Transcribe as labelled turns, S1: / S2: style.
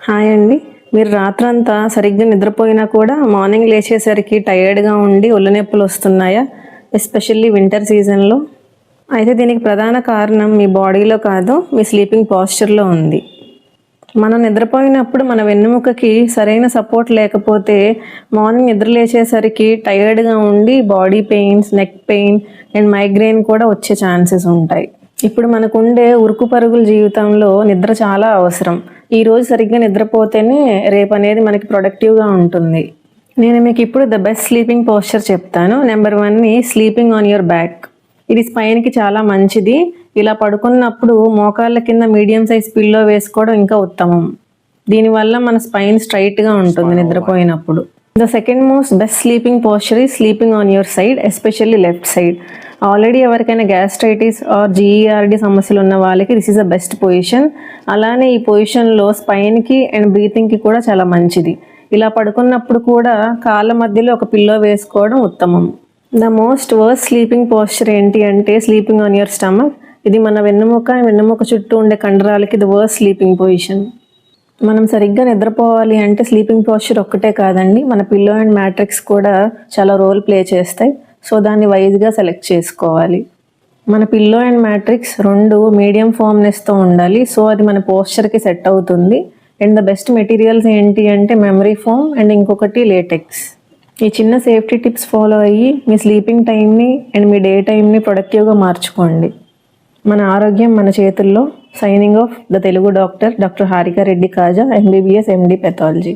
S1: Hi అండి. మీరు రాత్రంతా సరిగ్గా నిద్రపోయినా కూడా మార్నింగ్ లేచేసరికి టయర్డ్గా ఉండి ఒళ్ళు నొప్పులు వస్తున్నాయా? ఎస్పెషల్లీ వింటర్ సీజన్లో. అయితే దీనికి ప్రధాన కారణం మీ బాడీలో కాదు, మీ స్లీపింగ్ పాస్చర్లో ఉంది. మనం నిద్రపోయినప్పుడు మన వెన్నెముకకి సరైన సపోర్ట్ లేకపోతే మార్నింగ్ నిద్ర లేచేసరికి టయర్డ్గా ఉండి body pains, neck pain and migraine కూడా వచ్చే ఛాన్సెస్ ఉంటాయి. ఇప్పుడు మనకుండే ఉరుకు పరుగుల జీవితంలో నిద్ర చాలా అవసరం. ఈరోజు సరిగ్గా నిద్రపోతేనే రేపు అనేది మనకి ప్రొడక్టివ్గా ఉంటుంది. నేను మీకు ఇప్పుడు ద బెస్ట్ స్లీపింగ్ పోస్చర్ చెప్తాను. Number 1 sleeping on your back. ఇది స్పైన్కి చాలా మంచిది. ఇలా పడుకున్నప్పుడు మోకాళ్ళ కింద మీడియం సైజ్ పిల్లో వేసుకోవడం ఇంకా ఉత్తమం. దీనివల్ల మన స్పైన్ స్ట్రైట్గా ఉంటుంది నిద్రపోయినప్పుడు. The second most best sleeping posture is sleeping on your side, especially left side. Already ఎవరికైనా గ్యాస్ట్రైటిస్ ఆర్ జీఈఆర్డి సమస్యలు ఉన్న వాళ్ళకి this is the best position. అలానే ఈ పొజిషన్లో స్పైన్కి అండ్ బ్రీతింగ్కి కూడా చాలా మంచిది. ఇలా పడుకున్నప్పుడు కూడా కాళ్ళ మధ్యలో ఒక పిల్లో వేసుకోవడం ఉత్తమం. The most worst sleeping posture ఏంటి అంటే స్లీపింగ్ ఆన్ యువర్ స్టమక్. ఇది మన వెన్నెముక చుట్టూ ఉండే కండరాలకి ద వర్స్ట్ స్లీపింగ్ పొజిషన్. మనం సరిగ్గా నిద్రపోవాలి అంటే స్లీపింగ్ పోస్చర్ ఒక్కటే కాదండి, మన పిల్లో అండ్ మ్యాట్రిక్స్ కూడా చాలా రోల్ ప్లే చేస్తాయి. సో దాన్ని వైజ్గా సెలెక్ట్ చేసుకోవాలి. మన పిల్లో అండ్ మ్యాట్రిక్స్ 2 మీడియం ఫార్మ్నెస్తో ఉండాలి. సో అది మన పోస్చర్కి సెట్ అవుతుంది. అండ్ ద బెస్ట్ మెటీరియల్స్ ఏంటి అంటే మెమరీ ఫోమ్ అండ్ ఇంకొకటి లేటెక్స్. ఈ చిన్న సేఫ్టీ టిప్స్ ఫాలో అయ్యి మీ స్లీపింగ్ టైంని అండ్ మీ డే టైంని ప్రొడక్టివ్గా మార్చుకోండి. మన ఆరోగ్యం మన చేతుల్లో. Signing off the Telugu doctor Harika Reddy Kaja, MBBS MD pathology.